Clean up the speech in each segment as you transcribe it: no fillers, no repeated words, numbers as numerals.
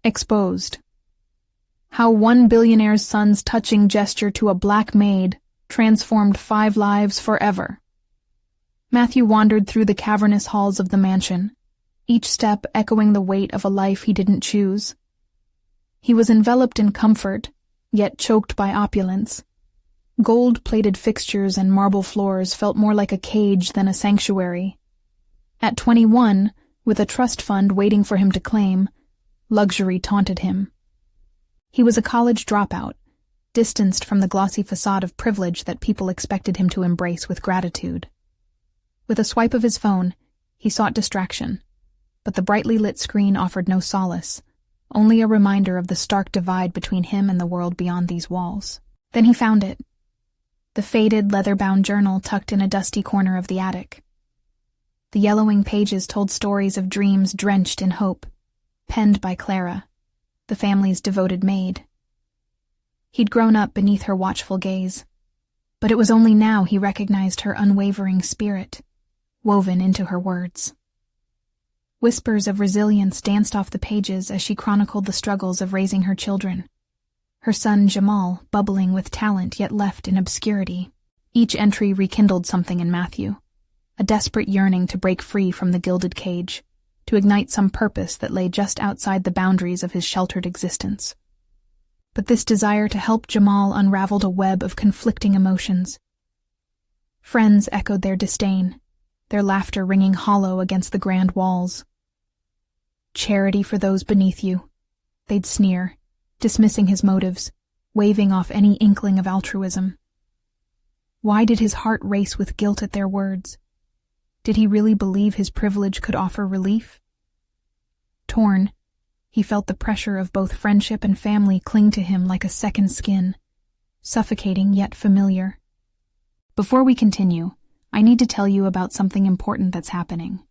Exposed. How one billionaire's son's touching gesture to a black maid transformed 5 lives forever. Matthew wandered through the cavernous halls of the mansion, each step echoing the weight of a life he didn't choose. He was enveloped in comfort, yet choked by opulence. Gold-plated fixtures and marble floors felt more like a cage than a sanctuary. At 21, with a trust fund waiting for him to claim, luxury taunted him. He was a college dropout, distanced from the glossy facade of privilege that people expected him to embrace with gratitude. With a swipe of his phone, he sought distraction, but the brightly lit screen offered no solace, only a reminder of the stark divide between him and the world beyond these walls. Then he found it. The faded, leather-bound journal tucked in a dusty corner of the attic. The yellowing pages told stories of dreams drenched in hope, penned by Clara, the family's devoted maid. He'd grown up beneath her watchful gaze, but it was only now he recognized her unwavering spirit, woven into her words. Whispers of resilience danced off the pages as she chronicled the struggles of raising her children. Her son Jamal, bubbling with talent yet left in obscurity. Each entry rekindled something in Matthew, a desperate yearning to break free from the gilded cage, to ignite some purpose that lay just outside the boundaries of his sheltered existence. But this desire to help Jamal unraveled a web of conflicting emotions. Friends echoed their disdain, their laughter ringing hollow against the grand walls. Charity for those beneath you, they'd sneer, dismissing his motives, waving off any inkling of altruism. Why did his heart race with guilt at their words? Did he really believe his privilege could offer relief? Torn, he felt the pressure of both friendship and family cling to him like a second skin, suffocating yet familiar. Before we continue, I need to tell you about something important that's happening.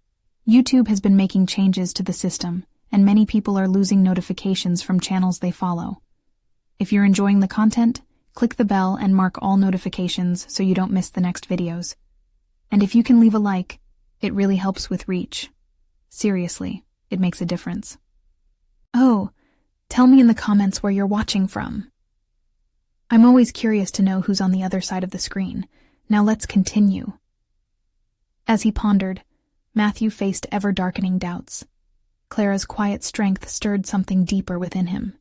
YouTube has been making changes to the system, and many people are losing notifications from channels they follow. If you're enjoying the content, click the bell and mark all notifications so you don't miss the next videos. And if you can leave a like, it really helps with reach. Seriously, it makes a difference. Oh, tell me in the comments where you're watching from. I'm always curious to know who's on the other side of the screen. Now let's continue. As he pondered, Matthew faced ever-darkening doubts. Clara's quiet strength stirred something deeper within him.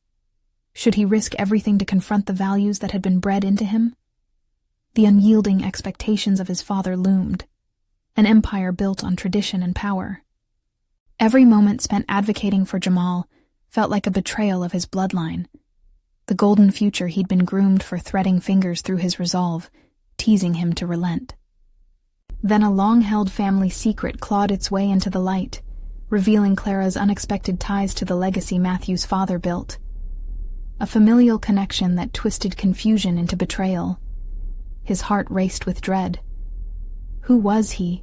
Should he risk everything to confront the values that had been bred into him? The unyielding expectations of his father loomed, an empire built on tradition and power. Every moment spent advocating for Jamal felt like a betrayal of his bloodline. The golden future he'd been groomed for threading fingers through his resolve, teasing him to relent. Then a long-held family secret clawed its way into the light, revealing Clara's unexpected ties to the legacy Matthew's father built. A familial connection that twisted confusion into betrayal. His heart raced with dread. Who was he,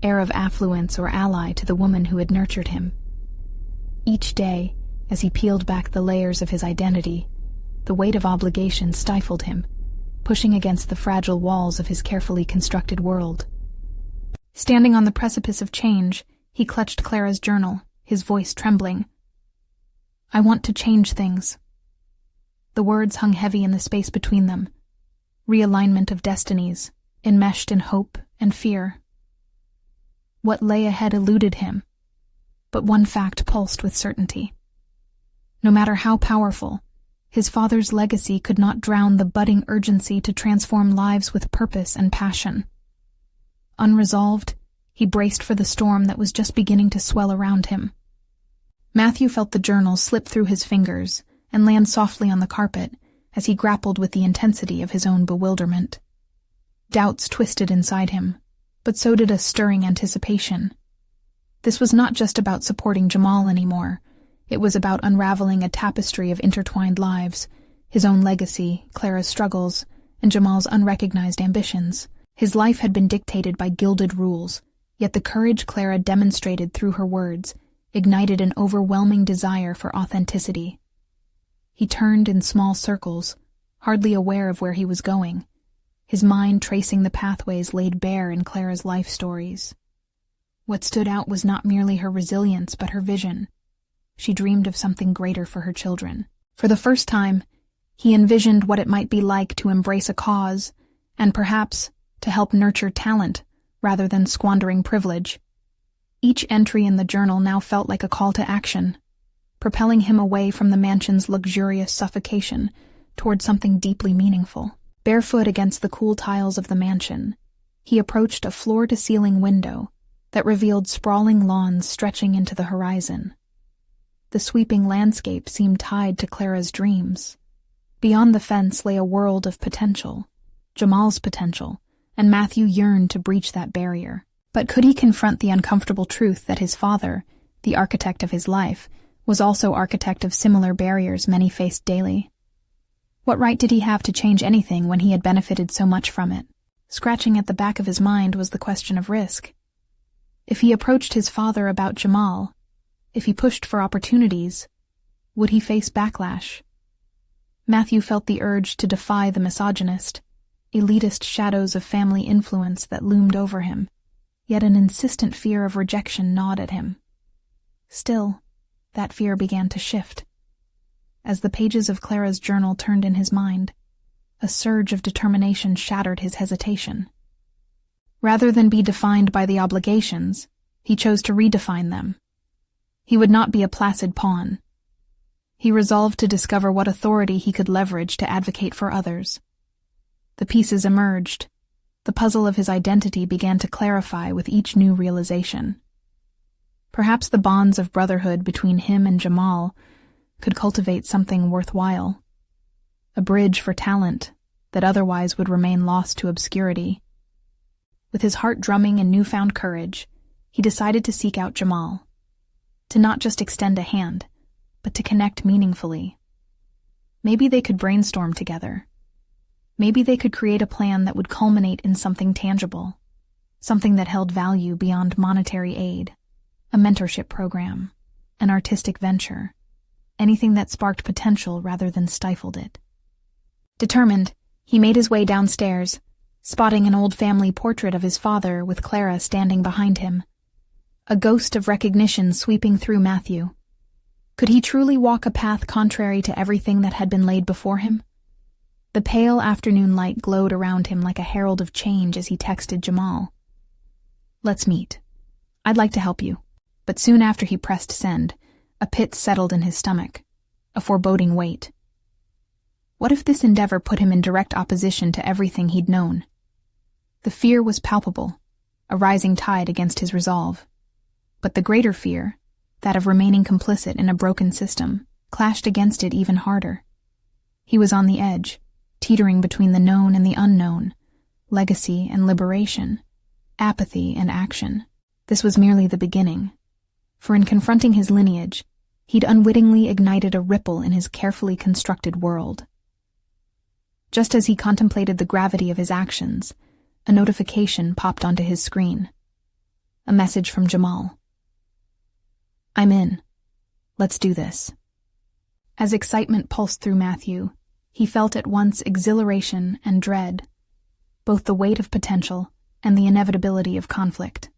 heir of affluence or ally to the woman who had nurtured him? Each day, as he peeled back the layers of his identity, the weight of obligation stifled him, pushing against the fragile walls of his carefully constructed world. Standing on the precipice of change, he clutched Clara's journal, his voice trembling. I want to change things. The words hung heavy in the space between them. Realignment of destinies, enmeshed in hope and fear. What lay ahead eluded him, but one fact pulsed with certainty. No matter how powerful, his father's legacy could not drown the budding urgency to transform lives with purpose and passion. Unresolved, he braced for the storm that was just beginning to swell around him. Matthew felt the journal slip through his fingers and land softly on the carpet as he grappled with the intensity of his own bewilderment. Doubts twisted inside him, but so did a stirring anticipation. This was not just about supporting Jamal anymore. It was about unraveling a tapestry of intertwined lives, his own legacy, Clara's struggles, and Jamal's unrecognized ambitions. His life had been dictated by gilded rules, yet the courage Clara demonstrated through her words ignited an overwhelming desire for authenticity. He turned in small circles, hardly aware of where he was going, his mind tracing the pathways laid bare in Clara's life stories. What stood out was not merely her resilience, but her vision. she dreamed of something greater for her children. For the first time, he envisioned what it might be like to embrace a cause, and perhaps to help nurture talent rather than squandering privilege. Each entry in the journal now felt like a call to action, propelling him away from the mansion's luxurious suffocation toward something deeply meaningful. Barefoot against the cool tiles of the mansion, he approached a floor-to-ceiling window that revealed sprawling lawns stretching into the horizon. The sweeping landscape seemed tied to Clara's dreams. Beyond the fence lay a world of potential, Jamal's potential, and Matthew yearned to breach that barrier. But could he confront the uncomfortable truth that his father, the architect of his life, was also architect of similar barriers many faced daily? What right did he have to change anything when he had benefited so much from it? Scratching at the back of his mind was the question of risk. If he approached his father about Jamal, if he pushed for opportunities, would he face backlash? Matthew felt the urge to defy the misogynist, elitist shadows of family influence that loomed over him, yet an insistent fear of rejection gnawed at him. Still, that fear began to shift. As the pages of Clara's journal turned in his mind, a surge of determination shattered his hesitation. Rather than be defined by the obligations, he chose to redefine them. He would not be a placid pawn. He resolved to discover what authority he could leverage to advocate for others. The pieces emerged. The puzzle of his identity began to clarify with each new realization. Perhaps the bonds of brotherhood between him and Jamal could cultivate something worthwhile. A bridge for talent that otherwise would remain lost to obscurity. With his heart drumming in newfound courage, he decided to seek out Jamal. To not just extend a hand, but to connect meaningfully. Maybe they could brainstorm together. Maybe they could create a plan that would culminate in something tangible, something that held value beyond monetary aid, a mentorship program, an artistic venture, anything that sparked potential rather than stifled it. Determined, he made his way downstairs, spotting an old family portrait of his father with Clara standing behind him. A ghost of recognition sweeping through Matthew. Could he truly walk a path contrary to everything that had been laid before him? The pale afternoon light glowed around him like a herald of change as he texted Jamal. "Let's meet. I'd like to help you." But soon after he pressed send, a pit settled in his stomach, a foreboding weight. What if this endeavor put him in direct opposition to everything he'd known? The fear was palpable, a rising tide against his resolve. But the greater fear, that of remaining complicit in a broken system, clashed against it even harder. He was on the edge, teetering between the known and the unknown, legacy and liberation, apathy and action. This was merely the beginning, for in confronting his lineage, he'd unwittingly ignited a ripple in his carefully constructed world. Just as he contemplated the gravity of his actions, a notification popped onto his screen. A message from Jamal. "I'm in. Let's do this." As excitement pulsed through Matthew, he felt at once exhilaration and dread, both the weight of potential and the inevitability of conflict.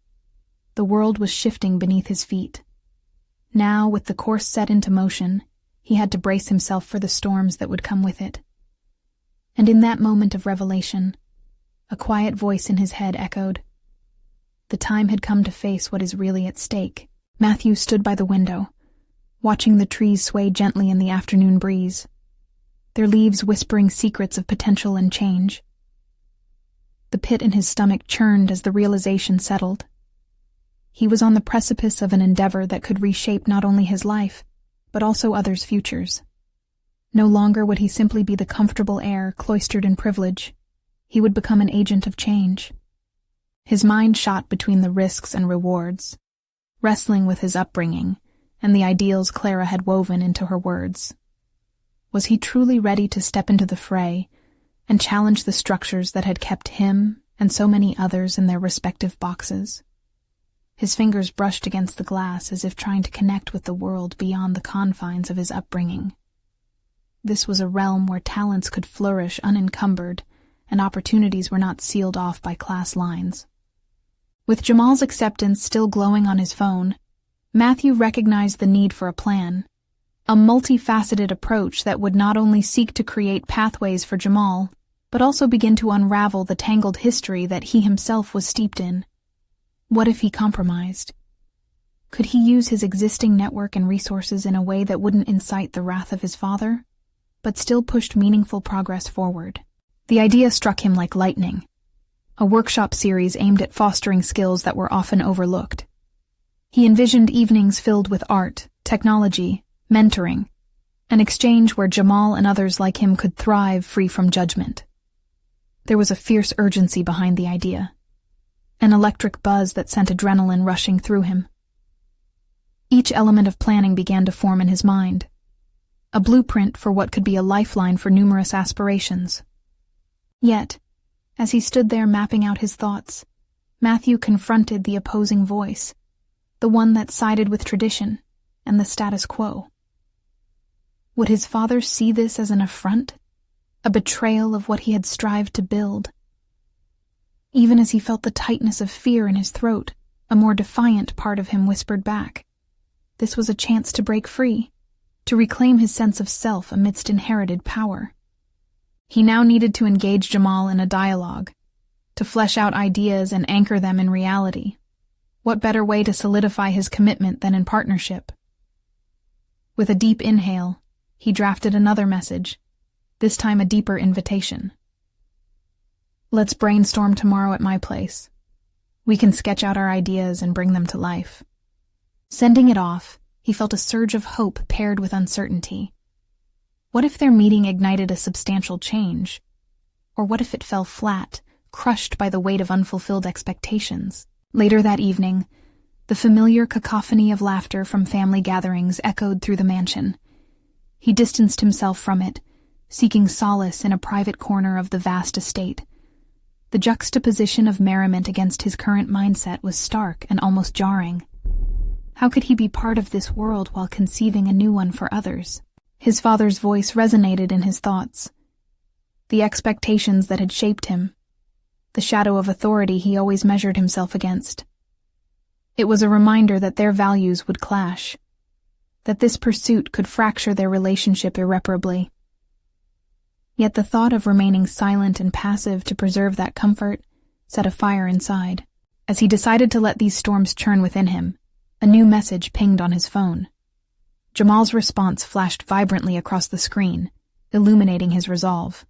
The world was shifting beneath his feet. Now, with the course set into motion, he had to brace himself for the storms that would come with it. And in that moment of revelation, a quiet voice in his head echoed. The time had come to face what is really at stake. Matthew stood by the window, watching the trees sway gently in the afternoon breeze, their leaves whispering secrets of potential and change. The pit in his stomach churned as the realization settled. He was on the precipice of an endeavor that could reshape not only his life, but also others' futures. No longer would he simply be the comfortable heir cloistered in privilege. He would become an agent of change. His mind shot between the risks and rewards, wrestling with his upbringing and the ideals Clara had woven into her words. Was he truly ready to step into the fray and challenge the structures that had kept him and so many others in their respective boxes? His fingers brushed against the glass as if trying to connect with the world beyond the confines of his upbringing. This was a realm where talents could flourish unencumbered and opportunities were not sealed off by class lines. With Jamal's acceptance still glowing on his phone, Matthew recognized the need for a plan, a multifaceted approach that would not only seek to create pathways for Jamal, but also begin to unravel the tangled history that he himself was steeped in. What if he compromised? Could he use his existing network and resources in a way that wouldn't incite the wrath of his father, but still pushed meaningful progress forward? The idea struck him like lightning, a workshop series aimed at fostering skills that were often overlooked. He envisioned evenings filled with art, technology, mentoring, an exchange where Jamal and others like him could thrive free from judgment. There was a fierce urgency behind the idea, an electric buzz that sent adrenaline rushing through him. Each element of planning began to form in his mind, a blueprint for what could be a lifeline for numerous aspirations. Yet, as he stood there mapping out his thoughts, Matthew confronted the opposing voice, the one that sided with tradition and the status quo. Would his father see this as an affront, a betrayal of what he had strived to build? Even as he felt the tightness of fear in his throat, a more defiant part of him whispered back. This was a chance to break free, to reclaim his sense of self amidst inherited power. He now needed to engage Jamal in a dialogue, to flesh out ideas and anchor them in reality. What better way to solidify his commitment than in partnership? With a deep inhale, he drafted another message, this time a deeper invitation. Let's brainstorm tomorrow at my place. We can sketch out our ideas and bring them to life. Sending it off, he felt a surge of hope paired with uncertainty. What if their meeting ignited a substantial change? Or what if it fell flat, crushed by the weight of unfulfilled expectations? Later that evening, the familiar cacophony of laughter from family gatherings echoed through the mansion. He distanced himself from it, seeking solace in a private corner of the vast estate. The juxtaposition of merriment against his current mindset was stark and almost jarring. How could he be part of this world while conceiving a new one for others? His father's voice resonated in his thoughts. The expectations that had shaped him, the shadow of authority he always measured himself against. It was a reminder that their values would clash, that this pursuit could fracture their relationship irreparably. Yet the thought of remaining silent and passive to preserve that comfort set a fire inside. As he decided to let these storms churn within him, a new message pinged on his phone. Jamal's response flashed vibrantly across the screen, illuminating his resolve.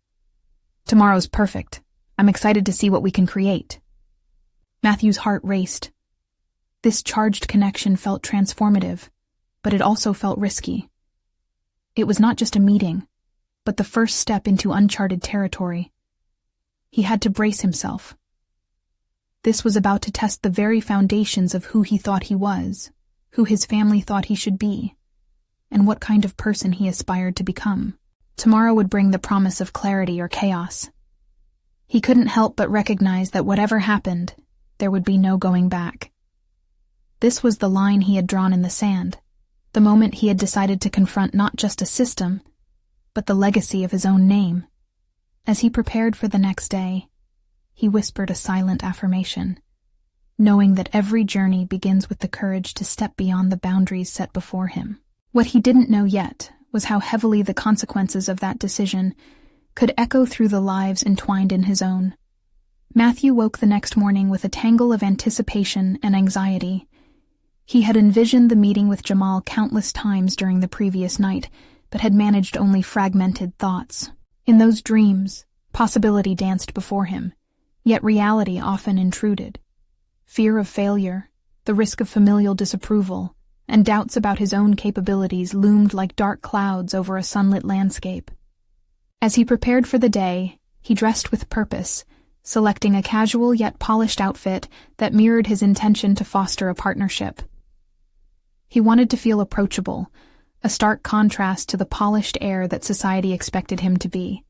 Tomorrow's perfect. I'm excited to see what we can create. Matthew's heart raced. This charged connection felt transformative, but it also felt risky. It was not just a meeting, but the first step into uncharted territory. He had to brace himself. This was about to test the very foundations of who he thought he was, who his family thought he should be, and what kind of person he aspired to become. Tomorrow would bring the promise of clarity or chaos. He couldn't help but recognize that whatever happened, there would be no going back. This was the line he had drawn in the sand, the moment he had decided to confront not just a system, but the legacy of his own name. As he prepared for the next day, he whispered a silent affirmation, knowing that every journey begins with the courage to step beyond the boundaries set before him. What he didn't know yet was how heavily the consequences of that decision could echo through the lives entwined in his own. Matthew woke the next morning with a tangle of anticipation and anxiety. He had envisioned the meeting with Jamal countless times during the previous night, but had managed only fragmented thoughts. In those dreams, possibility danced before him, yet reality often intruded. Fear of failure, the risk of familial disapproval, and doubts about his own capabilities loomed like dark clouds over a sunlit landscape. As he prepared for the day, he dressed with purpose, selecting a casual yet polished outfit that mirrored his intention to foster a partnership. He wanted to feel approachable, a stark contrast to the polished air that society expected him to be.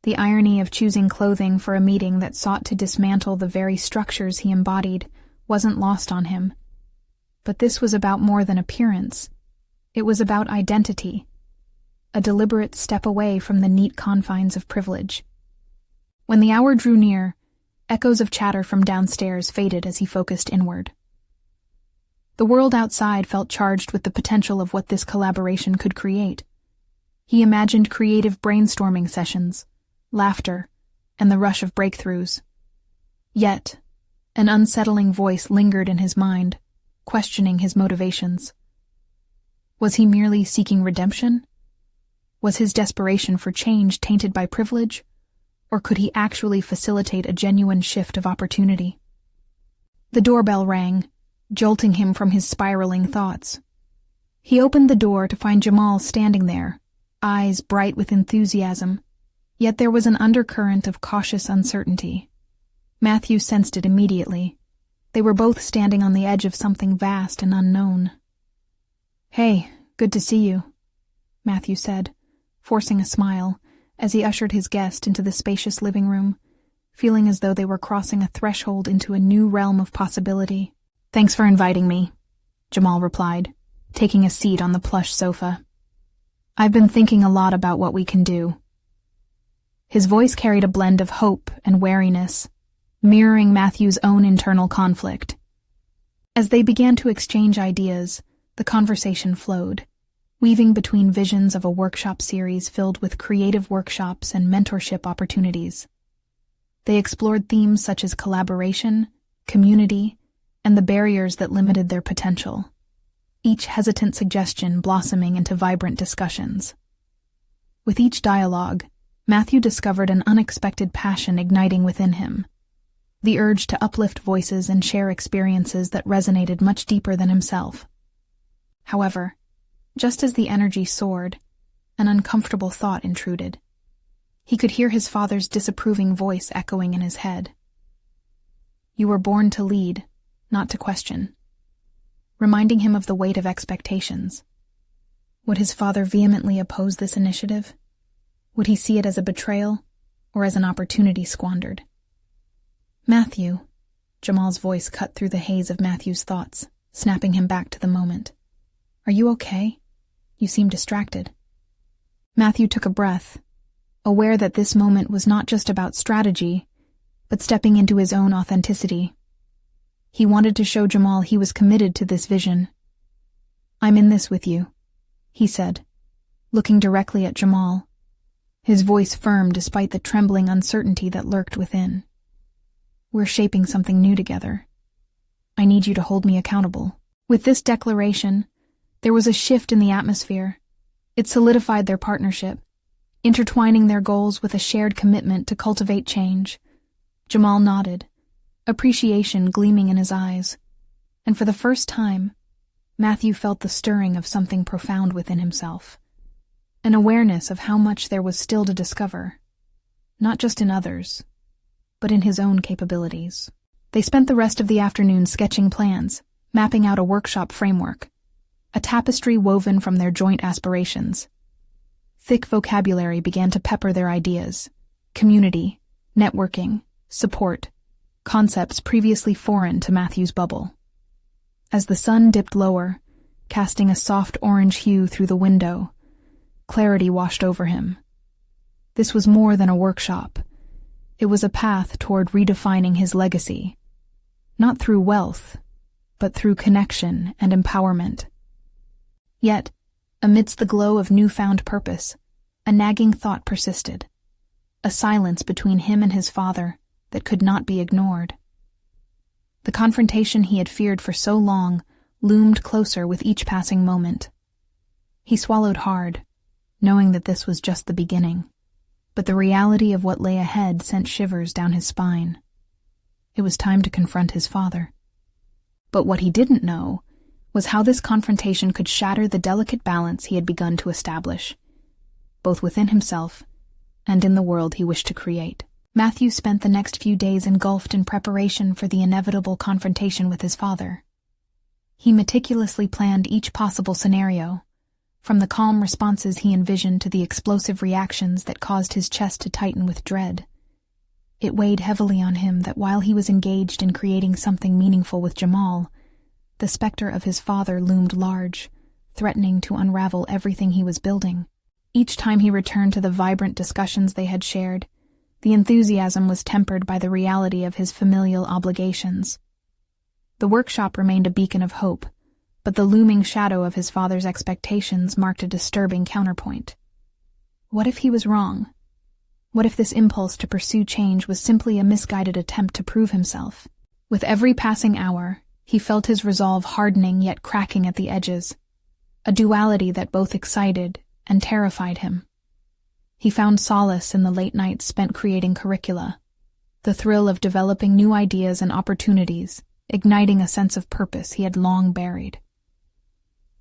The irony of choosing clothing for a meeting that sought to dismantle the very structures he embodied wasn't lost on him. But this was about more than appearance. It was about identity, a deliberate step away from the neat confines of privilege. When the hour drew near, echoes of chatter from downstairs faded as he focused inward. The world outside felt charged with the potential of what this collaboration could create. He imagined creative brainstorming sessions, laughter, and the rush of breakthroughs. Yet, an unsettling voice lingered in his mind, questioning his motivations. Was he merely seeking redemption? Was his desperation for change tainted by privilege? Or could he actually facilitate a genuine shift of opportunity? The doorbell rang, jolting him from his spiraling thoughts. He opened the door to find Jamal standing there, eyes bright with enthusiasm, yet there was an undercurrent of cautious uncertainty. Matthew sensed it immediately. They were both standing on the edge of something vast and unknown. "Hey, good to see you," Matthew said, forcing a smile as he ushered his guest into the spacious living room, feeling as though they were crossing a threshold into a new realm of possibility. "Thanks for inviting me," Jamal replied, taking a seat on the plush sofa. "I've been thinking a lot about what we can do." His voice carried a blend of hope and wariness, mirroring Matthew's own internal conflict. As they began to exchange ideas, the conversation flowed, weaving between visions of a workshop series filled with creative workshops and mentorship opportunities. They explored themes such as collaboration, community, and the barriers that limited their potential, each hesitant suggestion blossoming into vibrant discussions. With each dialogue, Matthew discovered an unexpected passion igniting within him, the urge to uplift voices and share experiences that resonated much deeper than himself. However, just as the energy soared, an uncomfortable thought intruded. He could hear his father's disapproving voice echoing in his head. "You were born to lead, not to question," reminding him of the weight of expectations. Would his father vehemently oppose this initiative? Would he see it as a betrayal, or as an opportunity squandered? "Matthew," Jamal's voice cut through the haze of Matthew's thoughts, snapping him back to the moment. "Are you okay? You seem distracted." Matthew took a breath, aware that this moment was not just about strategy, but stepping into his own authenticity. He wanted to show Jamal he was committed to this vision. "I'm in this with you," he said, looking directly at Jamal, his voice firm despite the trembling uncertainty that lurked within. "We're shaping something new together. I need you to hold me accountable." With this declaration, there was a shift in the atmosphere. It solidified their partnership, intertwining their goals with a shared commitment to cultivate change. Jamal nodded, appreciation gleaming in his eyes, and for the first time, Matthew felt the stirring of something profound within himself, an awareness of how much there was still to discover, not just in others, but in his own capabilities. They spent the rest of the afternoon sketching plans, mapping out a workshop framework, a tapestry woven from their joint aspirations. Thick vocabulary began to pepper their ideas: community, networking, support, concepts previously foreign to Matthew's bubble. As the sun dipped lower, casting a soft orange hue through the window, clarity washed over him. This was more than a workshop. It was a path toward redefining his legacy, not through wealth, but through connection and empowerment. Yet, amidst the glow of newfound purpose, a nagging thought persisted, a silence between him and his father that could not be ignored. The confrontation he had feared for so long loomed closer with each passing moment. He swallowed hard, knowing that this was just the beginning, but the reality of what lay ahead sent shivers down his spine. It was time to confront his father. But what he didn't know was how this confrontation could shatter the delicate balance he had begun to establish, both within himself and in the world he wished to create. Matthew spent the next few days engulfed in preparation for the inevitable confrontation with his father. He meticulously planned each possible scenario, from the calm responses he envisioned to the explosive reactions that caused his chest to tighten with dread. It weighed heavily on him that while he was engaged in creating something meaningful with Jamal, the specter of his father loomed large, threatening to unravel everything he was building. Each time he returned to the vibrant discussions they had shared, the enthusiasm was tempered by the reality of his familial obligations. The workshop remained a beacon of hope, But the looming shadow of his father's expectations marked a disturbing counterpoint. What if he was wrong? What if this impulse to pursue change was simply a misguided attempt to prove himself? With every passing hour, he felt his resolve hardening yet cracking at the edges, a duality that both excited and terrified him. He found solace in the late nights spent creating curricula, the thrill of developing new ideas and opportunities, igniting a sense of purpose he had long buried.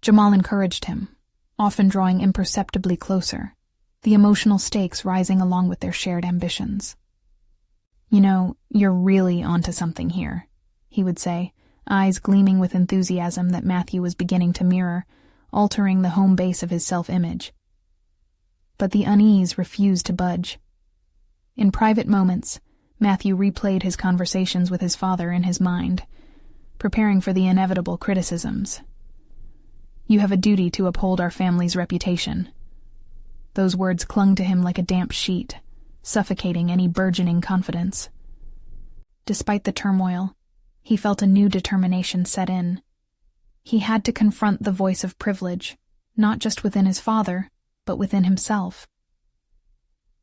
Jamal encouraged him, often drawing imperceptibly closer, the emotional stakes rising along with their shared ambitions. "You know, you're really onto something here," he would say, eyes gleaming with enthusiasm that Matthew was beginning to mirror, altering the home base of his self-image. But the unease refused to budge. In private moments, Matthew replayed his conversations with his father in his mind, preparing for the inevitable criticisms. "You have a duty to uphold our family's reputation." Those words clung to him like a damp sheet, suffocating any burgeoning confidence. Despite the turmoil, he felt a new determination set in. He had to confront the voice of privilege, not just within his father, but within himself.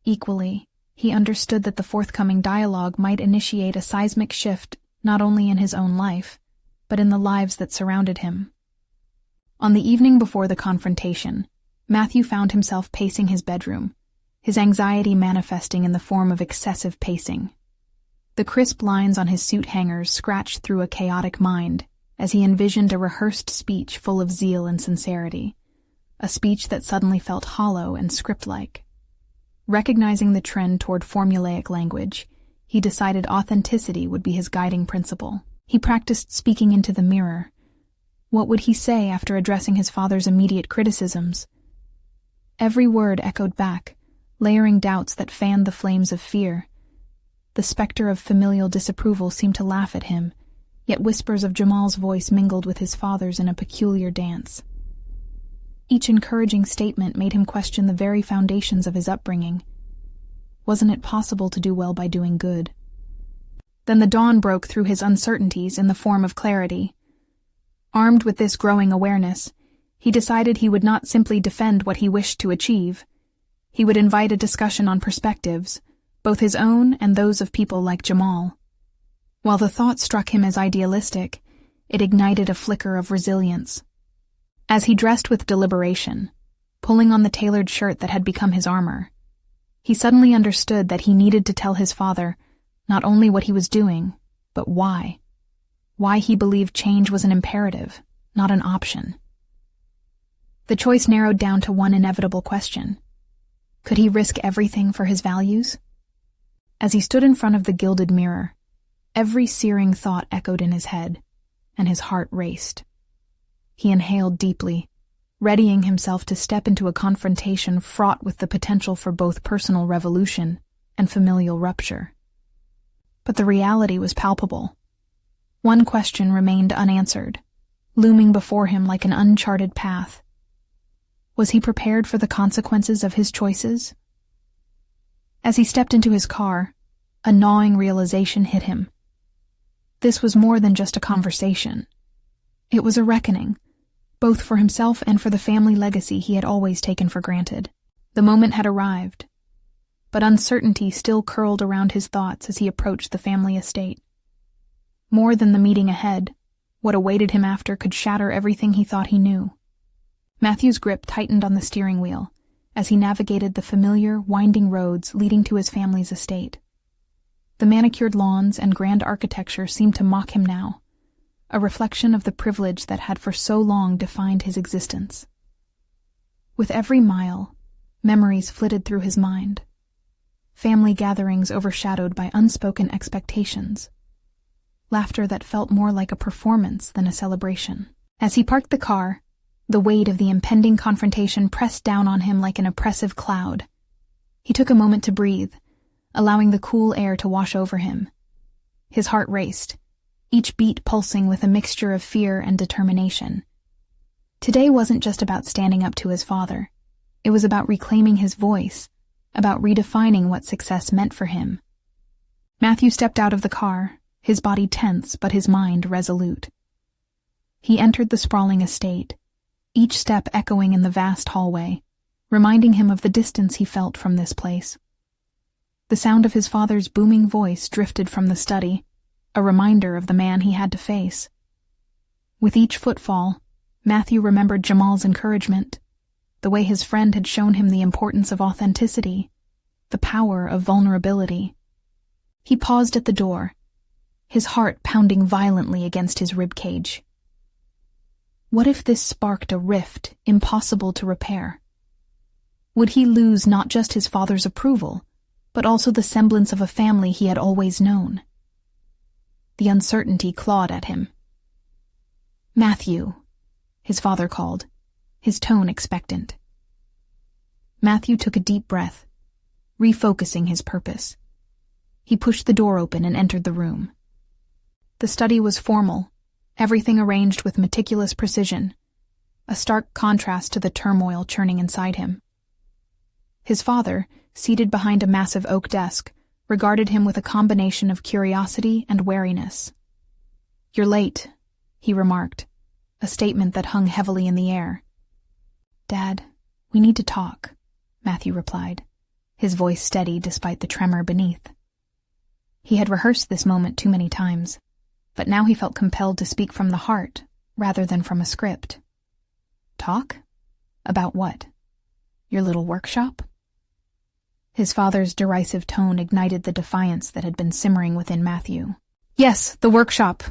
Equally, he understood that the forthcoming dialogue might initiate a seismic shift not only in his own life, but in the lives that surrounded him. On the evening before the confrontation, Matthew found himself pacing his bedroom, his anxiety manifesting in the form of excessive pacing. The crisp lines on his suit hangers scratched through a chaotic mind as he envisioned a rehearsed speech full of zeal and sincerity, a speech that suddenly felt hollow and script-like. Recognizing the trend toward formulaic language, he decided authenticity would be his guiding principle. He practiced speaking into the mirror. What would he say after addressing his father's immediate criticisms? Every word echoed back, layering doubts that fanned the flames of fear. The specter of familial disapproval seemed to laugh at him, yet whispers of Jamal's voice mingled with his father's in a peculiar dance. Each encouraging statement made him question the very foundations of his upbringing. Wasn't it possible to do well by doing good? Then the dawn broke through his uncertainties in the form of clarity. Armed with this growing awareness, he decided he would not simply defend what he wished to achieve. He would invite a discussion on perspectives, both his own and those of people like Jamal. While the thought struck him as idealistic, it ignited a flicker of resilience. As he dressed with deliberation, pulling on the tailored shirt that had become his armor, he suddenly understood that he needed to tell his father not only what he was doing, but why. Why he believed change was an imperative, not an option. The choice narrowed down to one inevitable question. Could he risk everything for his values? As he stood in front of the gilded mirror, every searing thought echoed in his head, and his heart raced. He inhaled deeply, readying himself to step into a confrontation fraught with the potential for both personal revolution and familial rupture. But the reality was palpable. One question remained unanswered, looming before him like an uncharted path. Was he prepared for the consequences of his choices? As he stepped into his car, a gnawing realization hit him. This was more than just a conversation. It was a reckoning, both for himself and for the family legacy he had always taken for granted. The moment had arrived, but uncertainty still curled around his thoughts as he approached the family estate. More than the meeting ahead, what awaited him after could shatter everything he thought he knew. Matthew's grip tightened on the steering wheel as he navigated the familiar, winding roads leading to his family's estate. The manicured lawns and grand architecture seemed to mock him now, a reflection of the privilege that had for so long defined his existence. With every mile, memories flitted through his mind. Family gatherings overshadowed by unspoken expectations. Laughter that felt more like a performance than a celebration. As he parked the car, the weight of the impending confrontation pressed down on him like an oppressive cloud. He took a moment to breathe, allowing the cool air to wash over him. His heart raced, each beat pulsing with a mixture of fear and determination. Today wasn't just about standing up to his father. It was about reclaiming his voice, about redefining what success meant for him. Matthew stepped out of the car, his body tense but his mind resolute. He entered the sprawling estate, each step echoing in the vast hallway, reminding him of the distance he felt from this place. The sound of his father's booming voice drifted from the study, a reminder of the man he had to face. With each footfall, Matthew remembered Jamal's encouragement, the way his friend had shown him the importance of authenticity, the power of vulnerability. He paused at the door, his heart pounding violently against his ribcage. What if this sparked a rift impossible to repair? Would he lose not just his father's approval, but also the semblance of a family he had always known? The uncertainty clawed at him. "Matthew," his father called, his tone expectant. Matthew took a deep breath, refocusing his purpose. He pushed the door open and entered the room. The study was formal, everything arranged with meticulous precision, a stark contrast to the turmoil churning inside him. His father, seated behind a massive oak desk, regarded him with a combination of curiosity and wariness. "You're late," he remarked, a statement that hung heavily in the air. "Dad, we need to talk," Matthew replied, his voice steady despite the tremor beneath. He had rehearsed this moment too many times, but now he felt compelled to speak from the heart rather than from a script. "Talk? About what? Your little workshop?" His father's derisive tone ignited the defiance that had been simmering within Matthew. "Yes, the workshop,"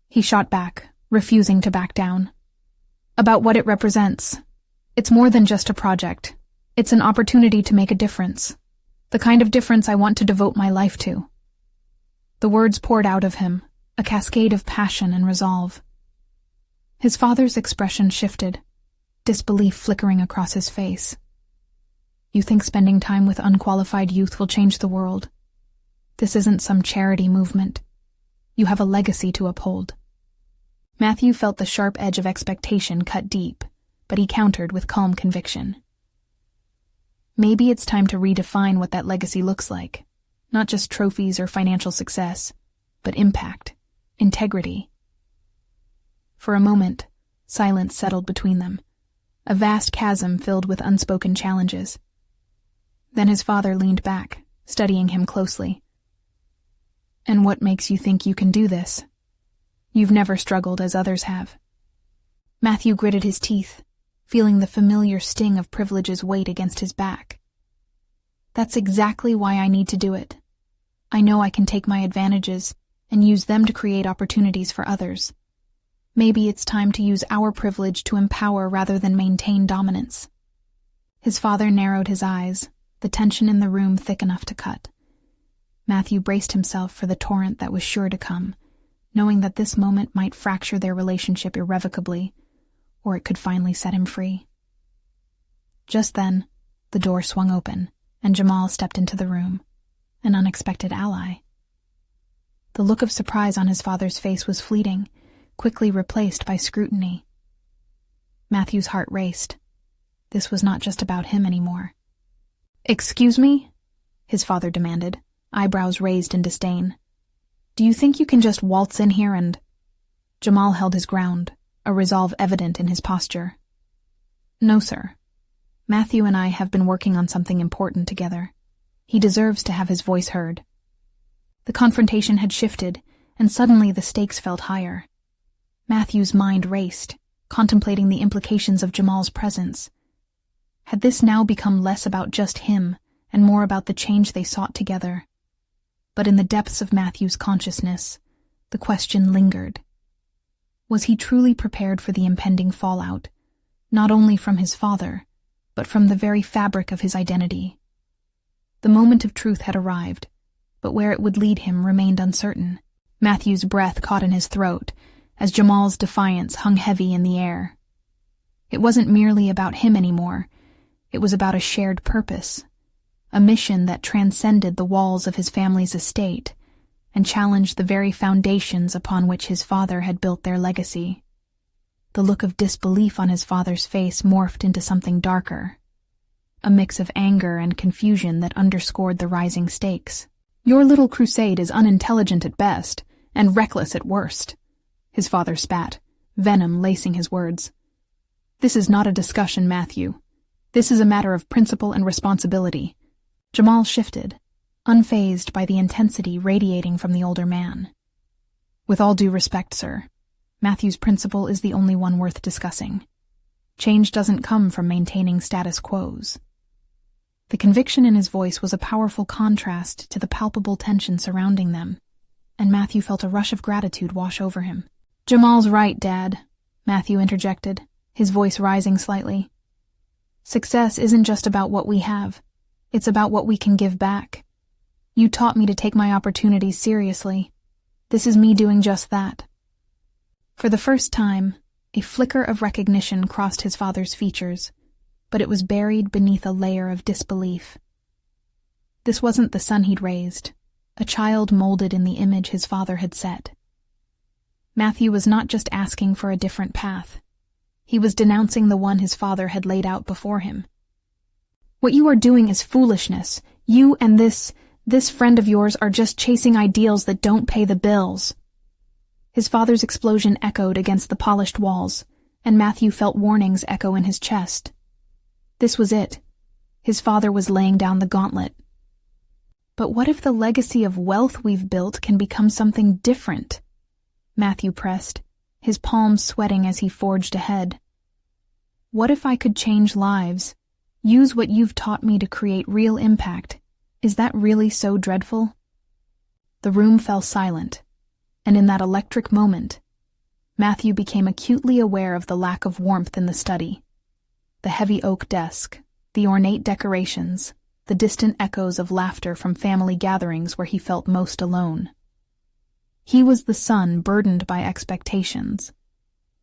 he shot back, refusing to back down. "About what it represents. It's more than just a project. It's an opportunity to make a difference. The kind of difference I want to devote my life to." The words poured out of him, a cascade of passion and resolve. His father's expression shifted, disbelief flickering across his face. "You think spending time with unqualified youth will change the world? This isn't some charity movement. You have a legacy to uphold." Matthew felt the sharp edge of expectation cut deep, but he countered with calm conviction. "Maybe it's time to redefine what that legacy looks like. Not just trophies or financial success, but impact, integrity." For a moment, silence settled between them, a vast chasm filled with unspoken challenges. Then his father leaned back, studying him closely. "And what makes you think you can do this? You've never struggled as others have." Matthew gritted his teeth, feeling the familiar sting of privilege's weight against his back. "That's exactly why I need to do it. I know I can take my advantages and use them to create opportunities for others. Maybe it's time to use our privilege to empower rather than maintain dominance." His father narrowed his eyes, the tension in the room thick enough to cut. Matthew braced himself for the torrent that was sure to come, knowing that this moment might fracture their relationship irrevocably, or it could finally set him free. Just then, the door swung open, and Jamal stepped into the room, an unexpected ally. The look of surprise on his father's face was fleeting, quickly replaced by scrutiny. Matthew's heart raced. This was not just about him anymore. "Excuse me?" his father demanded, eyebrows raised in disdain. "Do you think you can just waltz in here and—" Jamal held his ground, a resolve evident in his posture. "No, sir. Matthew and I have been working on something important together. He deserves to have his voice heard." The confrontation had shifted, and suddenly the stakes felt higher. Matthew's mind raced, contemplating the implications of Jamal's presence. Had this now become less about just him and more about the change they sought together? But in the depths of Matthew's consciousness, the question lingered. Was he truly prepared for the impending fallout, not only from his father, but from the very fabric of his identity? The moment of truth had arrived, but where it would lead him remained uncertain. Matthew's breath caught in his throat as Jamal's defiance hung heavy in the air. It wasn't merely about him anymore. It was about a shared purpose, a mission that transcended the walls of his family's estate and challenged the very foundations upon which his father had built their legacy. The look of disbelief on his father's face morphed into something darker, a mix of anger and confusion that underscored the rising stakes. "Your little crusade is unintelligent at best and reckless at worst," his father spat, venom lacing his words. "This is not a discussion, Matthew. This is a matter of principle and responsibility." Jamal shifted, unfazed by the intensity radiating from the older man. "With all due respect, sir, Matthew's principle is the only one worth discussing. Change doesn't come from maintaining status quos." The conviction in his voice was a powerful contrast to the palpable tension surrounding them, and Matthew felt a rush of gratitude wash over him. "Jamal's right, Dad," Matthew interjected, his voice rising slightly. "Success isn't just about what we have. It's about what we can give back. You taught me to take my opportunities seriously. This is me doing just that." For the first time, a flicker of recognition crossed his father's features, but it was buried beneath a layer of disbelief. This wasn't the son he'd raised, a child molded in the image his father had set. Matthew was not just asking for a different path. He was denouncing the one his father had laid out before him. "What you are doing is foolishness. You and this friend of yours are just chasing ideals that don't pay the bills." His father's explosion echoed against the polished walls, and Matthew felt warnings echo in his chest. This was it. His father was laying down the gauntlet. "But what if the legacy of wealth we've built can become something different?" Matthew pressed, his palms sweating as he forged ahead. "What if I could change lives, use what you've taught me to create real impact? Is that really so dreadful?" The room fell silent, and in that electric moment, Matthew became acutely aware of the lack of warmth in the study. The heavy oak desk, the ornate decorations, the distant echoes of laughter from family gatherings where he felt most alone. He was the son burdened by expectations.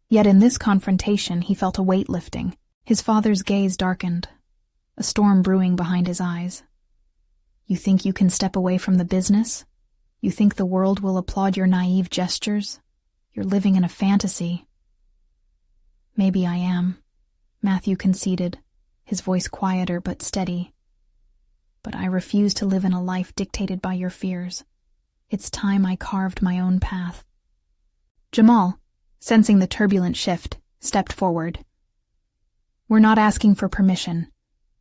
Yet in this confrontation he felt a weight lifting. His father's gaze darkened, a storm brewing behind his eyes. "You think you can step away from the business? You think the world will applaud your naive gestures? You're living in a fantasy." "Maybe I am," Matthew conceded, his voice quieter but steady. "But I refuse to live in a life dictated by your fears. It's time I carved my own path." Jamal, sensing the turbulent shift, stepped forward. "We're not asking for permission.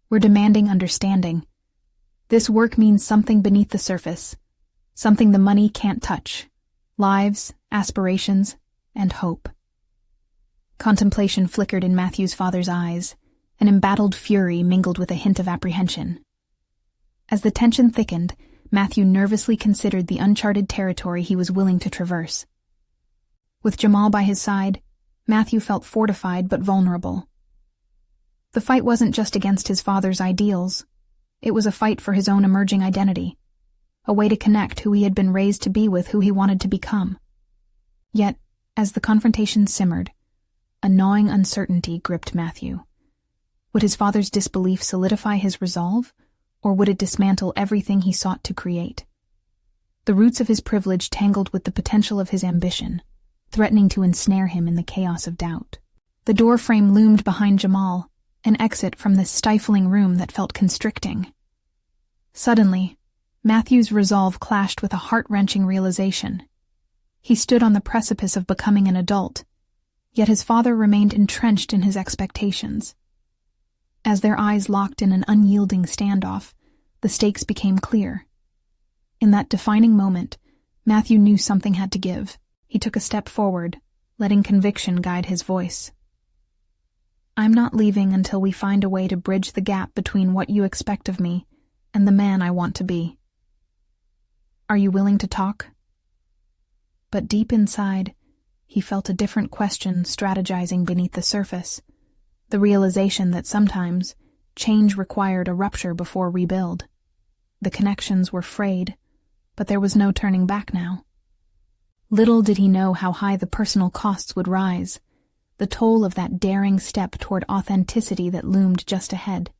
We're demanding understanding. This work means something beneath the surface, something the money can't touch. Lives, aspirations, and hope." Contemplation flickered in Matthew's father's eyes, an embattled fury mingled with a hint of apprehension. As the tension thickened, Matthew nervously considered the uncharted territory he was willing to traverse. With Jamal by his side, Matthew felt fortified but vulnerable. The fight wasn't just against his father's ideals. It was a fight for his own emerging identity, a way to connect who he had been raised to be with who he wanted to become. Yet, as the confrontation simmered, a gnawing uncertainty gripped Matthew. Would his father's disbelief solidify his resolve, or would it dismantle everything he sought to create? The roots of his privilege tangled with the potential of his ambition, threatening to ensnare him in the chaos of doubt. The door frame loomed behind Jamal, an exit from this stifling room that felt constricting. Suddenly, Matthew's resolve clashed with a heart-wrenching realization. He stood on the precipice of becoming an adult, yet his father remained entrenched in his expectations. As their eyes locked in an unyielding standoff, the stakes became clear. In that defining moment, Matthew knew something had to give. He took a step forward, letting conviction guide his voice. "I'm not leaving until we find a way to bridge the gap between what you expect of me and the man I want to be. Are you willing to talk?" But deep inside, he felt a different question strategizing beneath the surface, the realization that sometimes change required a rupture before rebuild. The connections were frayed, but there was no turning back now. Little did he know how high the personal costs would rise, the toll of that daring step toward authenticity that loomed just ahead.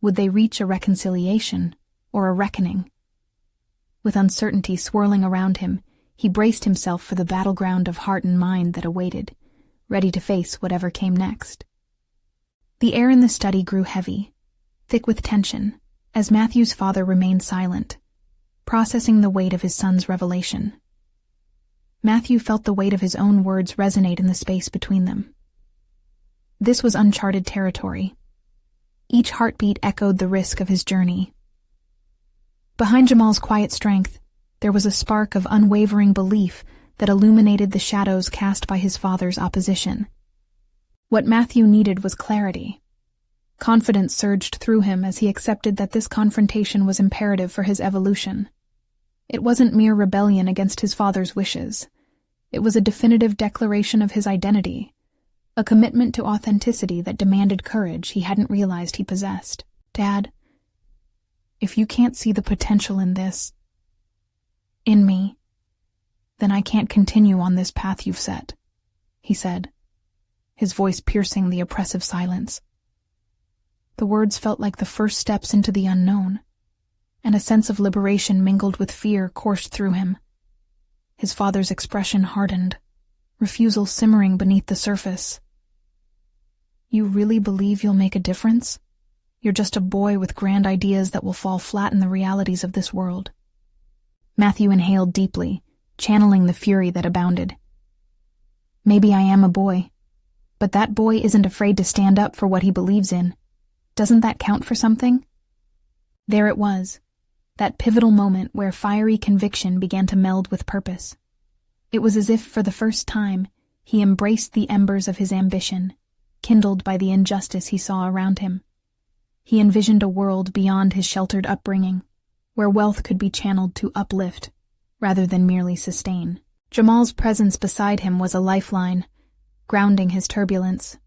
Would they reach a reconciliation or a reckoning? With uncertainty swirling around him, he braced himself for the battleground of heart and mind that awaited, ready to face whatever came next. The air in the study grew heavy, thick with tension, as Matthew's father remained silent, processing the weight of his son's revelation. Matthew felt the weight of his own words resonate in the space between them. This was uncharted territory. Each heartbeat echoed the risk of his journey. Behind Jamal's quiet strength, there was a spark of unwavering belief that illuminated the shadows cast by his father's opposition. What Matthew needed was clarity. Confidence surged through him as he accepted that this confrontation was imperative for his evolution. It wasn't mere rebellion against his father's wishes. It was a definitive declaration of his identity, a commitment to authenticity that demanded courage he hadn't realized he possessed. "Dad, if you can't see the potential in this, in me, then I can't continue on this path you've set," he said, his voice piercing the oppressive silence. The words felt like the first steps into the unknown, and a sense of liberation mingled with fear coursed through him. His father's expression hardened, refusal simmering beneath the surface. "You really believe you'll make a difference? You're just a boy with grand ideas that will fall flat in the realities of this world." Matthew inhaled deeply, channeling the fury that abounded. "Maybe I am a boy, but that boy isn't afraid to stand up for what he believes in. Doesn't that count for something?" There it was, that pivotal moment where fiery conviction began to meld with purpose. It was as if, for the first time, he embraced the embers of his ambition, kindled by the injustice he saw around him. He envisioned a world beyond his sheltered upbringing, where wealth could be channeled to uplift, rather than merely sustain. Jamal's presence beside him was a lifeline, grounding his turbulence.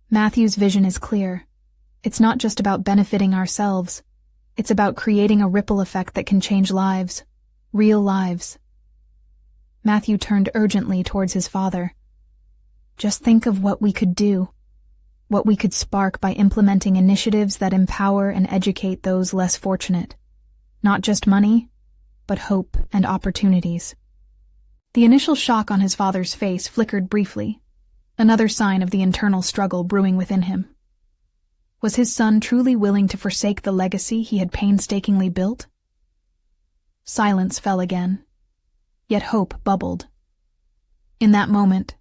Matthew's vision is clear. It's not just about benefiting ourselves. It's about creating a ripple effect that can change lives, real lives. Matthew turned urgently towards his father. "Just think of what we could do, what we could spark by implementing initiatives that empower and educate those less fortunate. Not just money, but hope and opportunities." The initial shock on his father's face flickered briefly, another sign of the internal struggle brewing within him. Was his son truly willing to forsake the legacy he had painstakingly built? Silence fell again, yet hope bubbled. In that moment,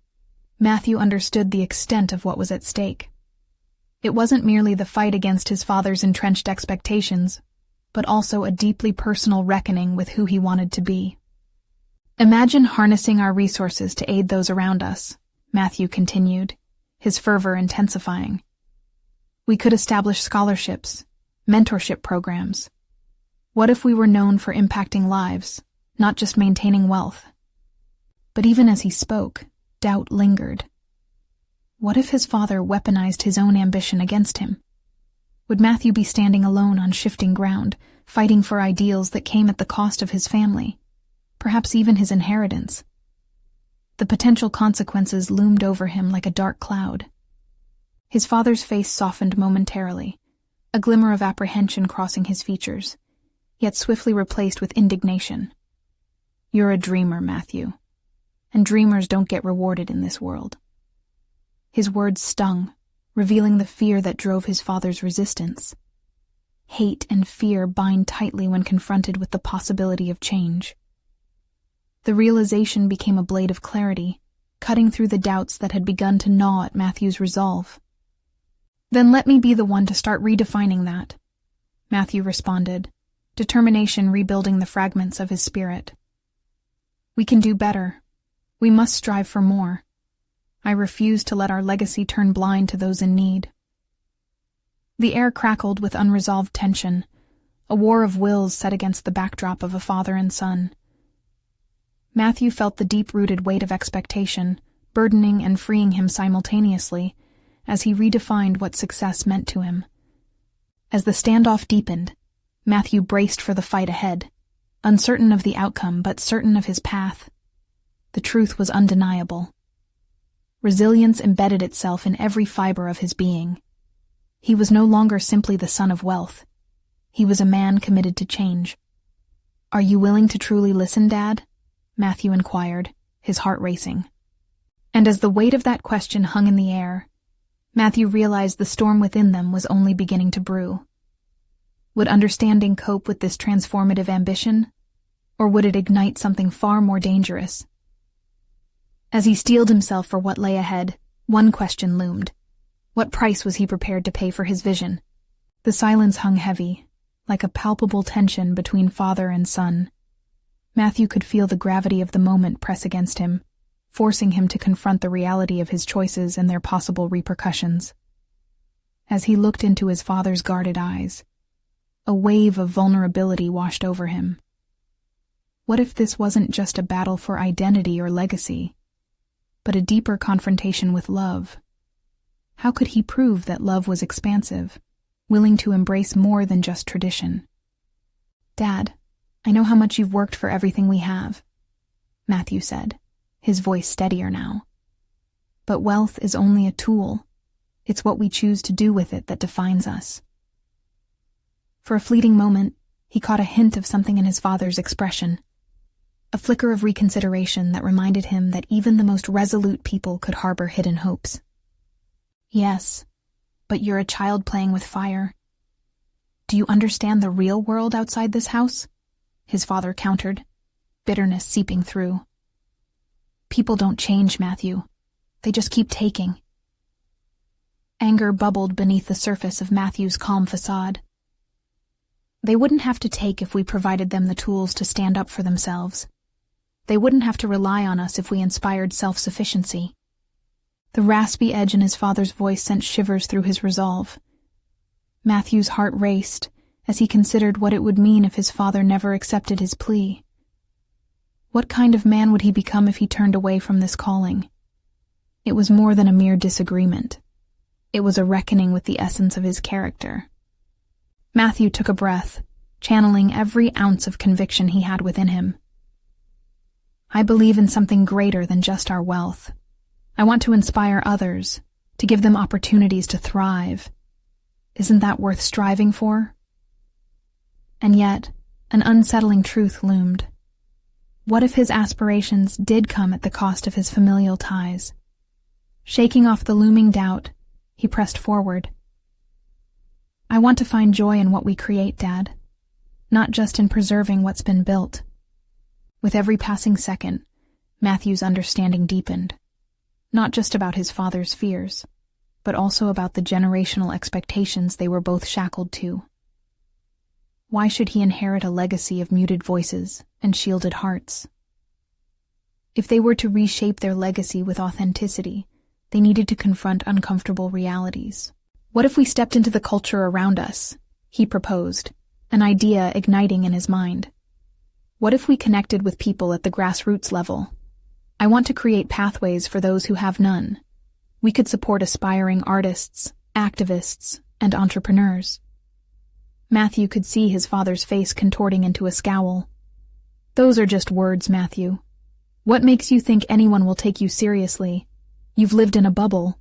Matthew understood the extent of what was at stake. It wasn't merely the fight against his father's entrenched expectations, but also a deeply personal reckoning with who he wanted to be. "Imagine harnessing our resources to aid those around us," Matthew continued, his fervor intensifying. "We could establish scholarships, mentorship programs. What if we were known for impacting lives, not just maintaining wealth?" But even as he spoke, doubt lingered. What if his father weaponized his own ambition against him? Would Matthew be standing alone on shifting ground, fighting for ideals that came at the cost of his family, perhaps even his inheritance? The potential consequences loomed over him like a dark cloud. His father's face softened momentarily, a glimmer of apprehension crossing his features, yet swiftly replaced with indignation. "You're a dreamer, Matthew, and dreamers don't get rewarded in this world." His words stung, revealing the fear that drove his father's resistance. Hate and fear bind tightly when confronted with the possibility of change. The realization became a blade of clarity, cutting through the doubts that had begun to gnaw at Matthew's resolve. "Then let me be the one to start redefining that," Matthew responded, determination rebuilding the fragments of his spirit. "We can do better. We must strive for more. I refuse to let our legacy turn blind to those in need." The air crackled with unresolved tension, a war of wills set against the backdrop of a father and son. Matthew felt the deep-rooted weight of expectation, burdening and freeing him simultaneously, as he redefined what success meant to him. As the standoff deepened, Matthew braced for the fight ahead, uncertain of the outcome but certain of his path. The truth was undeniable. Resilience embedded itself in every fiber of his being. He was no longer simply the son of wealth. He was a man committed to change. "Are you willing to truly listen, Dad?" Matthew inquired, his heart racing. And as the weight of that question hung in the air, Matthew realized the storm within them was only beginning to brew. Would understanding cope with this transformative ambition? Or would it ignite something far more dangerous, As he steeled himself for what lay ahead, one question loomed. What price was he prepared to pay for his vision? The silence hung heavy, like a palpable tension between father and son. Matthew could feel the gravity of the moment press against him, forcing him to confront the reality of his choices and their possible repercussions. As he looked into his father's guarded eyes, a wave of vulnerability washed over him. What if this wasn't just a battle for identity or legacy, but a deeper confrontation with love? How could he prove that love was expansive, willing to embrace more than just tradition? "Dad, I know how much you've worked for everything we have," Matthew said, his voice steadier now. "But wealth is only a tool. It's what we choose to do with it that defines us." For a fleeting moment, he caught a hint of something in his father's expression, a flicker of reconsideration that reminded him that even the most resolute people could harbor hidden hopes. "Yes, but you're a child playing with fire. Do you understand the real world outside this house?" his father countered, bitterness seeping through. "People don't change, Matthew. They just keep taking." Anger bubbled beneath the surface of Matthew's calm facade. They wouldn't have to take if we provided them the tools to stand up for themselves. They wouldn't have to rely on us if we inspired self-sufficiency. The raspy edge in his father's voice sent shivers through his resolve. Matthew's heart raced as he considered what it would mean if his father never accepted his plea. What kind of man would he become if he turned away from this calling? It was more than a mere disagreement. It was a reckoning with the essence of his character. Matthew took a breath, channeling every ounce of conviction he had within him. "I believe in something greater than just our wealth. I want to inspire others, to give them opportunities to thrive. Isn't that worth striving for?" And yet, an unsettling truth loomed. What if his aspirations did come at the cost of his familial ties? Shaking off the looming doubt, he pressed forward. "I want to find joy in what we create, Dad, not just in preserving what's been built." With every passing second, Matthew's understanding deepened, not just about his father's fears, but also about the generational expectations they were both shackled to. Why should he inherit a legacy of muted voices and shielded hearts? If they were to reshape their legacy with authenticity, they needed to confront uncomfortable realities. "What if we stepped into the culture around us?" he proposed, an idea igniting in his mind. "What if we connected with people at the grassroots level? I want to create pathways for those who have none. We could support aspiring artists, activists, and entrepreneurs." Matthew could see his father's face contorting into a scowl. "Those are just words, Matthew. What makes you think anyone will take you seriously? You've lived in a bubble."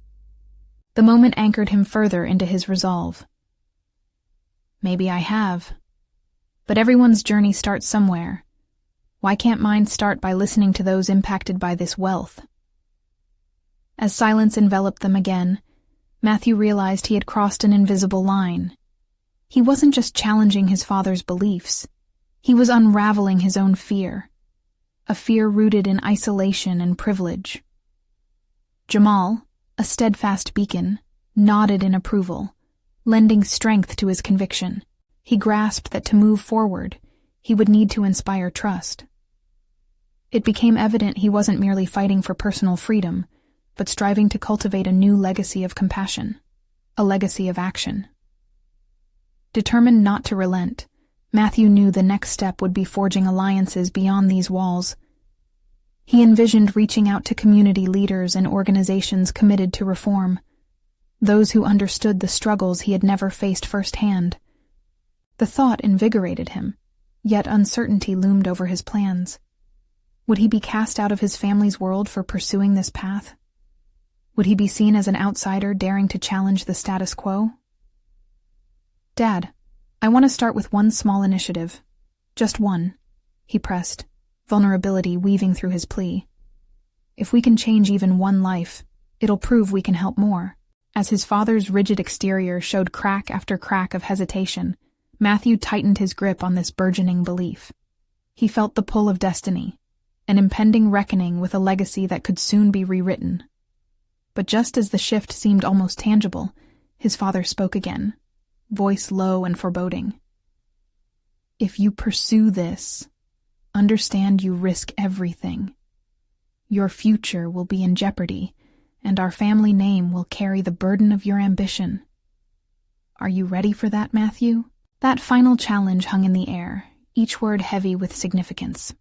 The moment anchored him further into his resolve. "Maybe I have. But everyone's journey starts somewhere. Why can't mine start by listening to those impacted by this wealth?" As silence enveloped them again, Matthew realized he had crossed an invisible line. He wasn't just challenging his father's beliefs. He was unraveling his own fear, a fear rooted in isolation and privilege. Jamal, a steadfast beacon, nodded in approval, lending strength to his conviction. He grasped that to move forward, he would need to inspire trust. It became evident he wasn't merely fighting for personal freedom, but striving to cultivate a new legacy of compassion, a legacy of action. Determined not to relent, Matthew knew the next step would be forging alliances beyond these walls. He envisioned reaching out to community leaders and organizations committed to reform, those who understood the struggles he had never faced firsthand. The thought invigorated him, yet uncertainty loomed over his plans. Would he be cast out of his family's world for pursuing this path? Would he be seen as an outsider daring to challenge the status quo? "Dad, I want to start with one small initiative. Just one," he pressed, vulnerability weaving through his plea. "If we can change even one life, it'll prove we can help more." As his father's rigid exterior showed crack after crack of hesitation, Matthew tightened his grip on this burgeoning belief. He felt the pull of destiny, an impending reckoning with a legacy that could soon be rewritten. But just as the shift seemed almost tangible, his father spoke again, voice low and foreboding. If you pursue this, understand you risk everything. Your future will be in jeopardy, and our family name will carry the burden of your ambition. Are you ready for that, Matthew? That final challenge hung in the air, each word heavy with significance.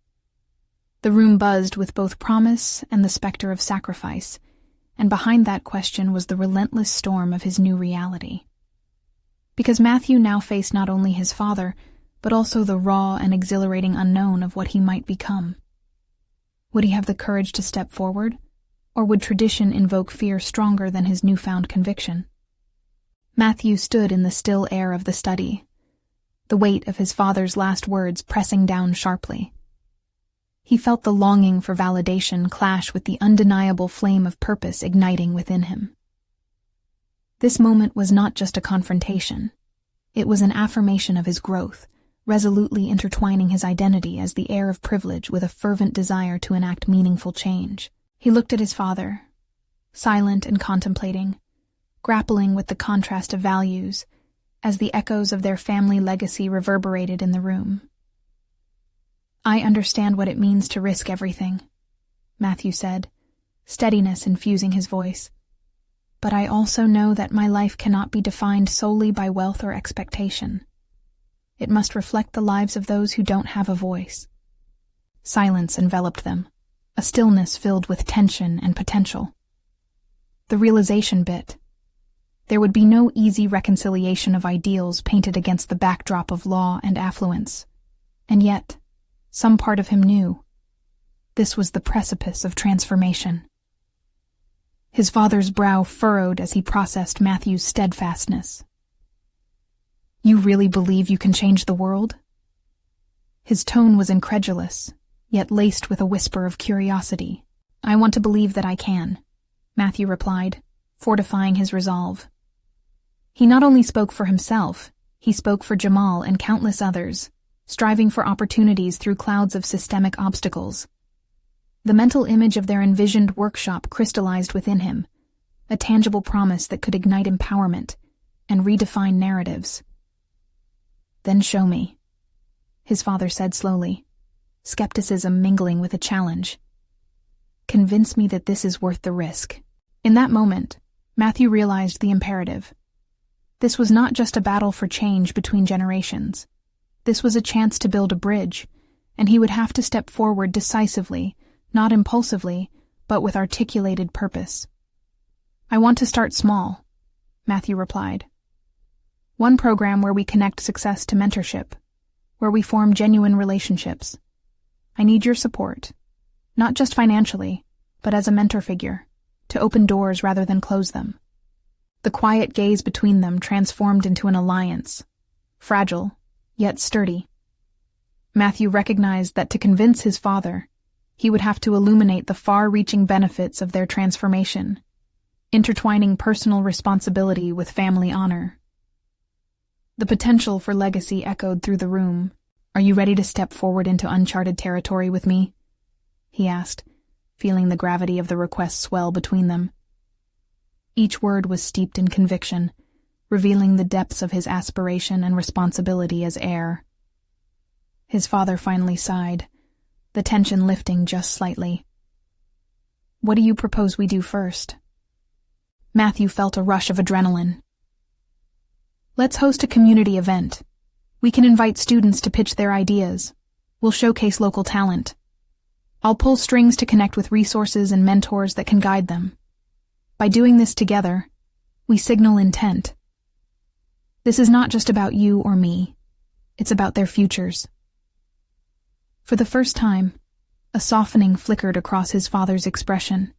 The room buzzed with both promise and the specter of sacrifice, and behind that question was the relentless storm of his new reality. Because Matthew now faced not only his father, but also the raw and exhilarating unknown of what he might become. Would he have the courage to step forward, or would tradition invoke fear stronger than his newfound conviction? Matthew stood in the still air of the study, the weight of his father's last words pressing down sharply. He felt the longing for validation clash with the undeniable flame of purpose igniting within him. This moment was not just a confrontation. It was an affirmation of his growth, resolutely intertwining his identity as the heir of privilege with a fervent desire to enact meaningful change. He looked at his father, silent and contemplating, grappling with the contrast of values, as the echoes of their family legacy reverberated in the room. I understand what it means to risk everything, Matthew said, steadiness infusing his voice. But I also know that my life cannot be defined solely by wealth or expectation. It must reflect the lives of those who don't have a voice. Silence enveloped them, a stillness filled with tension and potential. The realization bit. There would be no easy reconciliation of ideals painted against the backdrop of law and affluence. And yet, some part of him knew. This was the precipice of transformation. His father's brow furrowed as he processed Matthew's steadfastness. You really believe you can change the world? His tone was incredulous, yet laced with a whisper of curiosity. I want to believe that I can, Matthew replied, fortifying his resolve. He not only spoke for himself, he spoke for Jamal and countless others, striving for opportunities through clouds of systemic obstacles. The mental image of their envisioned workshop crystallized within him, a tangible promise that could ignite empowerment and redefine narratives. Then show me, his father said slowly, skepticism mingling with a challenge. Convince me that this is worth the risk. In that moment, Matthew realized the imperative. This was not just a battle for change between generations. This was a chance to build a bridge, and he would have to step forward decisively, not impulsively, but with articulated purpose. I want to start small, Matthew replied. One program where we connect success to mentorship, where we form genuine relationships. I need your support, not just financially, but as a mentor figure, to open doors rather than close them. The quiet gaze between them transformed into an alliance, fragile, yet sturdy. Matthew recognized that to convince his father, he would have to illuminate the far-reaching benefits of their transformation, intertwining personal responsibility with family honor. The potential for legacy echoed through the room. Are you ready to step forward into uncharted territory with me? He asked, feeling the gravity of the request swell between them. Each word was steeped in conviction, revealing the depths of his aspiration and responsibility as heir. His father finally sighed, the tension lifting just slightly. What do you propose we do first? Matthew felt a rush of adrenaline. Let's host a community event. We can invite students to pitch their ideas. We'll showcase local talent. I'll pull strings to connect with resources and mentors that can guide them. By doing this together, we signal intent. This is not just about you or me. It's about their futures. For the first time, a softening flickered across his father's expression.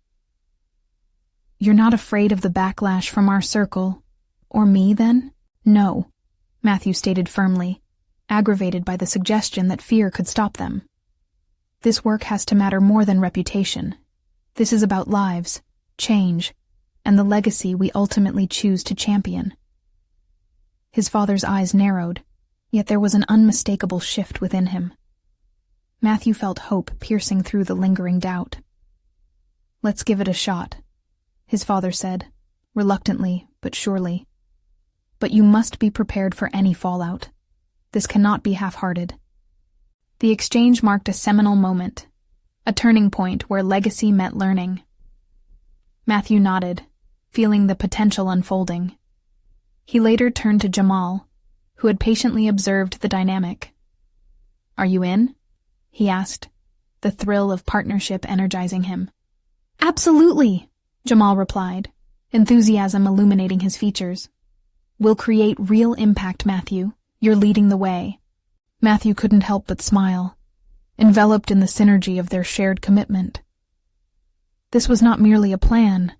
You're not afraid of the backlash from our circle, or me, then? No, Matthew stated firmly, aggravated by the suggestion that fear could stop them. This work has to matter more than reputation. This is about lives, change, and the legacy we ultimately choose to champion. His father's eyes narrowed, yet there was an unmistakable shift within him. Matthew felt hope piercing through the lingering doubt. "Let's give it a shot," his father said, reluctantly but surely. "But you must be prepared for any fallout. This cannot be half-hearted." The exchange marked a seminal moment, a turning point where legacy met learning. Matthew nodded, feeling the potential unfolding. He later turned to Jamal, who had patiently observed the dynamic. "Are you in?" he asked, the thrill of partnership energizing him. "Absolutely," Jamal replied, enthusiasm illuminating his features. "We'll create real impact, Matthew. You're leading the way." Matthew couldn't help but smile, enveloped in the synergy of their shared commitment. This was not merely a plan.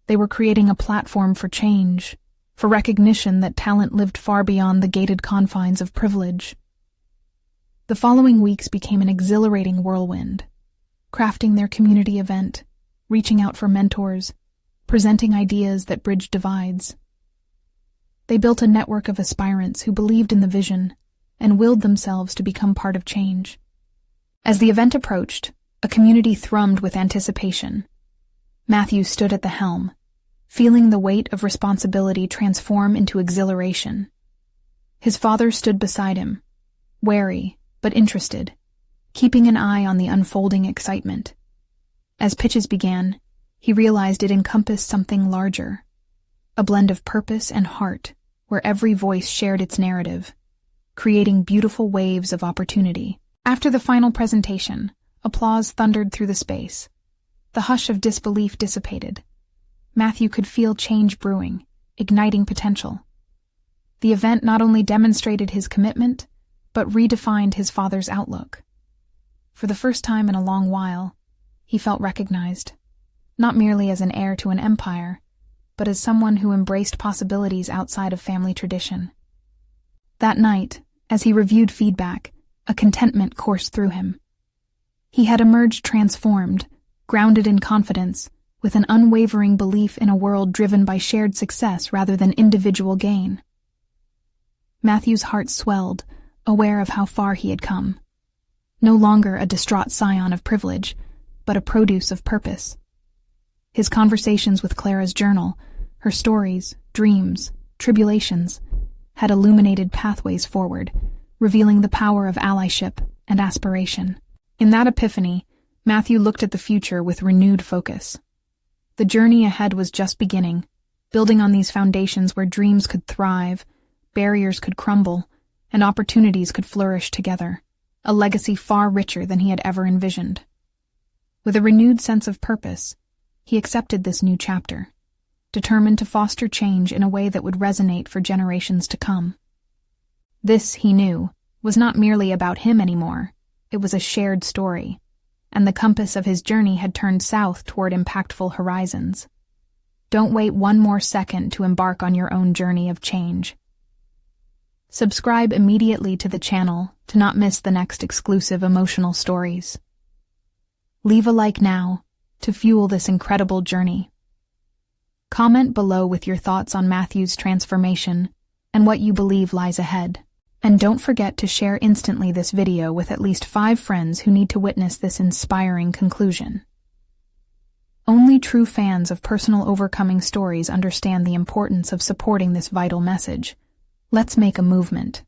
They were creating a platform for change, for recognition that talent lived far beyond the gated confines of privilege. The following weeks became an exhilarating whirlwind, crafting their community event, reaching out for mentors, presenting ideas that bridged divides. They built a network of aspirants who believed in the vision and willed themselves to become part of change. As the event approached, a community thrummed with anticipation. Matthew stood at the helm, feeling the weight of responsibility transform into exhilaration. His father stood beside him, wary but interested, keeping an eye on the unfolding excitement. As pitches began, he realized it encompassed something larger, a blend of purpose and heart, where every voice shared its narrative, creating beautiful waves of opportunity. After the final presentation, applause thundered through the space. The hush of disbelief dissipated. Matthew could feel change brewing, igniting potential. The event not only demonstrated his commitment, but redefined his father's outlook. For the first time in a long while, he felt recognized, not merely as an heir to an empire, but as someone who embraced possibilities outside of family tradition. That night, as he reviewed feedback, a contentment coursed through him. He had emerged transformed, grounded in confidence, with an unwavering belief in a world driven by shared success rather than individual gain. Matthew's heart swelled, aware of how far he had come. No longer a distraught scion of privilege, but a produce of purpose. His conversations with Clara's journal, her stories, dreams, tribulations, had illuminated pathways forward, revealing the power of allyship and aspiration. In that epiphany, Matthew looked at the future with renewed focus. The journey ahead was just beginning, building on these foundations where dreams could thrive, barriers could crumble, and opportunities could flourish together, a legacy far richer than he had ever envisioned. With a renewed sense of purpose, he accepted this new chapter, determined to foster change in a way that would resonate for generations to come. This, he knew, was not merely about him anymore. It was a shared story, and the compass of his journey had turned south toward impactful horizons. Don't wait one more second to embark on your own journey of change. Subscribe immediately to the channel to not miss the next exclusive emotional stories. Leave a like now to fuel this incredible journey. Comment below with your thoughts on Matthew's transformation and what you believe lies ahead. And don't forget to share instantly this video with at least 5 friends who need to witness this inspiring conclusion. Only true fans of personal overcoming stories understand the importance of supporting this vital message. Let's make a movement.